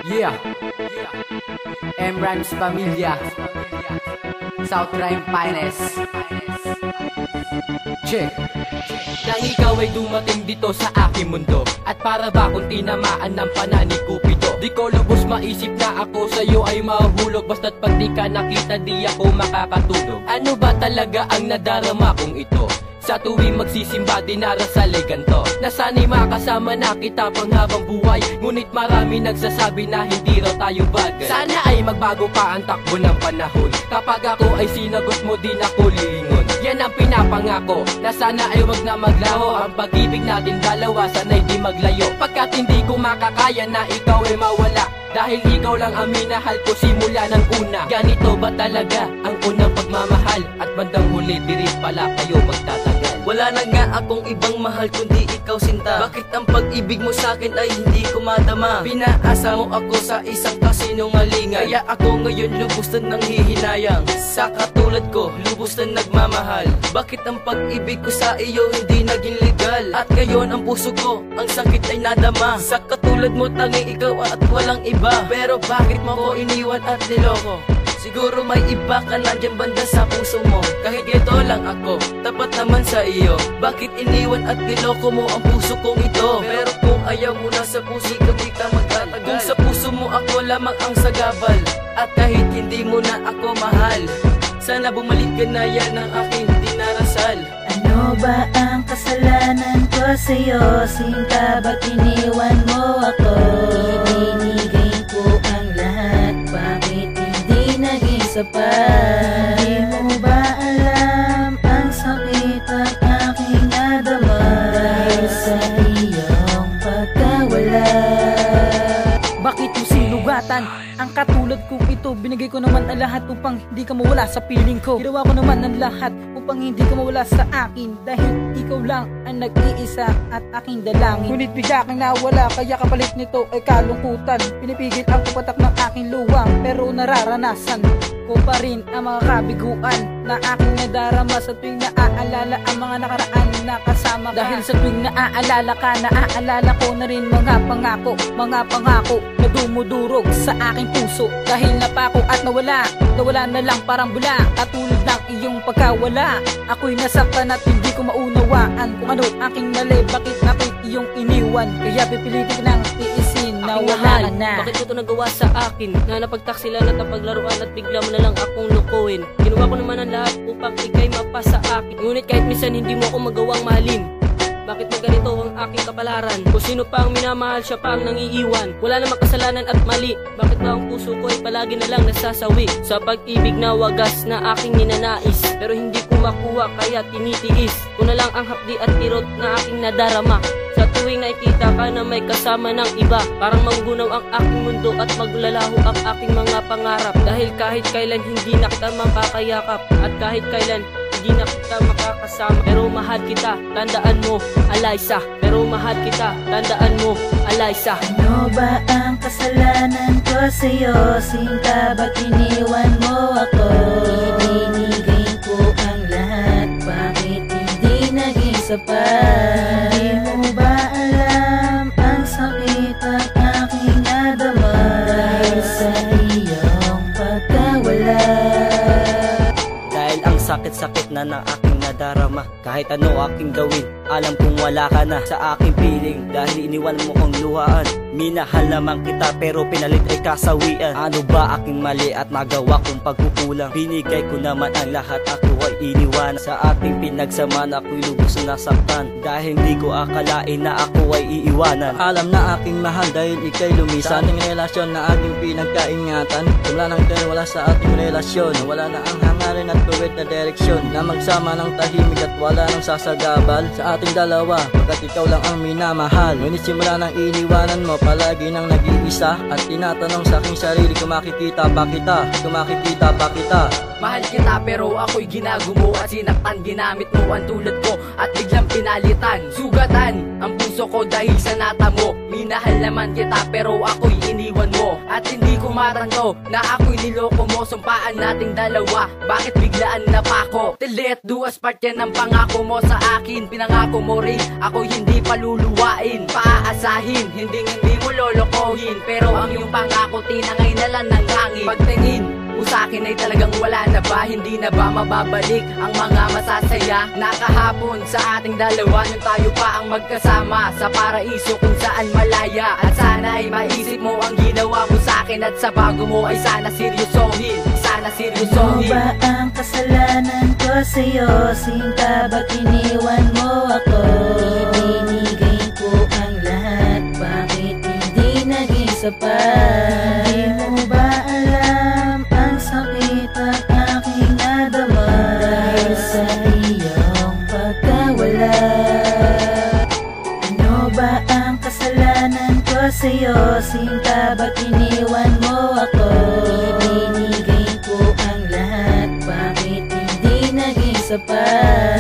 Yeah, M-Rhymes Pamilya, South Rhyme Finest. Check. Nang ikaw ay dumating dito sa aking mundo, at para ba kung tinamaan ng pana ni Cupido, di ko lubos maisip na ako sa'yo ay mahuhulog. Basta't pag di ka nakita di ako makakatulog. Ano ba talaga ang nadarama kong ito? Sa tuwing magsisimba dinarasal ay ganto, na sana'y makasama na kita pang habang buhay. Ngunit marami nagsasabi na hindi raw tayo bagay. Sana ay magbago pa ang takbo ng panahon. Kapag ako ay sinagot mo din ako lilingon. Yan ang pinapangako, na sana ay wag na maglaho. Ang pag-ibig natin dalawa sana'y di maglayo. Pagkat hindi ko makakaya na ikaw ay mawala, dahil ikaw lang ang minahal ko simula ng una. Ganito ba talaga ang unang pagmamahal? At bandang huli di rin pala kayo magtatagal. Wala na nga akong ibang mahal kundi ikaw, sinta. Bakit ang pag-ibig mo sa'kin ay hindi ko madama? Pinaasa mo ako sa isang kasinungalingan, kaya ako ngayon lubos na nang hihinayang. Sa katulad ko, lubos na nagmamahal. Bakit ang pag-ibig ko sa iyo hindi naging legal? At ngayon ang puso ko, ang sakit ay nadama. Sa katulad mo tangi ikaw at walang iba. Pero bakit mo ko iniwan at niloko? Siguro may iba ka na dyan banda sa puso mo. Kahit ito lang ako, tapat naman sa iyo. Bakit iniwan at niloko mo ang puso kong ito? Pero kung ayaw mo na sa puso ko, di ka magtatagal. Kung sa puso mo ako lamang ang sagabal, at kahit hindi mo na ako mahal, sana bumalik ka na, yan ang aking dinarasal. Ano ba ang kasalanan ko sa'yo, sinta? Ba't iniwan mo ako? Ibinigay ko ang lahat, bakit hindi naging sapat? Hindi mo ba alam ang sakit ang aking nadama dahil sa iyong pagkawala? Bakit mo sinugatan ang katulad kong ito? Binigay ko naman ang lahat upang hindi ka mawala sa piling ko. Ginawa ko naman ang lahat upang hindi ka mawala sa akin, dahil ikaw lang ang nag-iisa at aking dalangin. Ngunit bigla kang nawala, kaya kapalit nito ay kalungkutan. Pinipigil ang patak ng aking luwang, pero nararanasan ko pa rin ang mga kabiguan na aking nadarama sa tuwing naaalala ang mga nakaraan na kasama ka. Dahil sa tuwing naaalala ka, naaalala ko na rin mga pangako na dumudurog sa aking puso. Dahil napako at nawala na lang parang bula, katulad ng iyong pagkawala. Ako'y nasaktan at hindi ko maunawaan kung ano aking mali, bakit ako'y iyong iniwan. Kaya pipilitin nang tiisin na wala na. Bakit mo ito nagawa sa akin? Na napagtaksilan at napaglaruan at bigla mo na lang akong lukuhin. Ginawa ko naman ang lahat upang ikay mapasa akin, ngunit kahit minsan hindi mo ako magawang mahalin. Bakit mo ganito ang aking kapalaran? Kung sino pa ang minamahal, siya pa ang nangiiwan. Wala namang kasalanan at mali, bakit ba ang puso ko ay palagi na lang nasasawi sa pag-ibig na wagas na aking ninanais? Pero hindi ko makuha kaya tinitiis ko na lang ang hapdi at kirot na aking nadarama. Sa tuwing nakikita ka na may kasama ng iba, parang manggunaw ang aking mundo at maglalaho ang aking mga pangarap. Dahil kahit kailan hindi na kita makakayakap, at kahit kailan hindi na kita makakasama, pero mahal kita, tandaan mo, Alyssa. Pero mahal kita, tandaan mo, Alyssa. Ano ba ang kasalanan ko sa'yo, sinta? Ba't iniwan mo ako? Ibinigay ko ang lahat, bakit hindi naging sapat? Hindi mo ba alam ang sakit ang aking nadama dahil sa iyong pagkawala? Dahil ang sakit-sakit na ng aking nadarama, kahit ano aking gawin, alam kong wala ka na sa aking piling. Dahil iniwan mo kong luhaan, minahal naman kita pero pinalit ay kasawian. Ano ba aking mali at nagawa kong pagkukulang? Binigay ko naman ang lahat, ako ay iniwan. Sa ating pinagsamaan ako'y lubos na nasaktan, dahil hindi ko akalain na ako ay iiwanan. Alam na aking mahal dahil ikay lumisan sa ating relasyon na ating pinagkaingatan. Wala nang wala sa ating relasyon, wala na ang hangarin at tuwid na direksyon, na magsama ng tahimik at wala nang sasagabal sa ating dalawa, pagkat ikaw lang ang minamahal. Ngunit simula nang iniwanan mo, palagi nang nag-iisa, at tinatanong sa aking sarili kung makikita pa kita, kung makikita pa kita. Mahal kita pero ako'y ginagumo at sinaktan. Ginamit mo ang tulad ko at biglang pinalitan. Sugatan ang puso ko dahil sa nata mo. Minahal naman kita pero ako'y iniwan mo. At hindi ko matanto na ako'y niloko mo. Sumpaan nating dalawa, bakit biglaan na pa ako? Delete, duas part yan ang pangako mo sa akin. Pinangako mo rin, ako'y hindi paluluwain. Paaasahin, hindi mo lolokohin. Pero ang iyong pangako, tinangay na lang ng hangin. Pagtingin mo sa'kin ay talagang wala na ba? Hindi na ba mababalik ang mga masasaya na kahapon sa ating dalawa nung tayo pa ang magkasama sa paraiso kung saan malaya? At sana ay maisip mo ang ginawa mo sa'kin at sa bago mo ay sana seryosohin. Sana seryosohin. Ano ba ang kasalanan ko sa'yo? Sinta, ba't iniwan mo ako? Ibinigay ko ang lahat, bakit hindi naging sapat? Hindi mo ba alam ang sakit at aking nadama dahil sa iyong pagkawala? Ano ba ang kasalanan ko sa'yo? Sinta, ba't iniwan mo ako? Ibinigay ko ang lahat, bakit hindi naging sapat?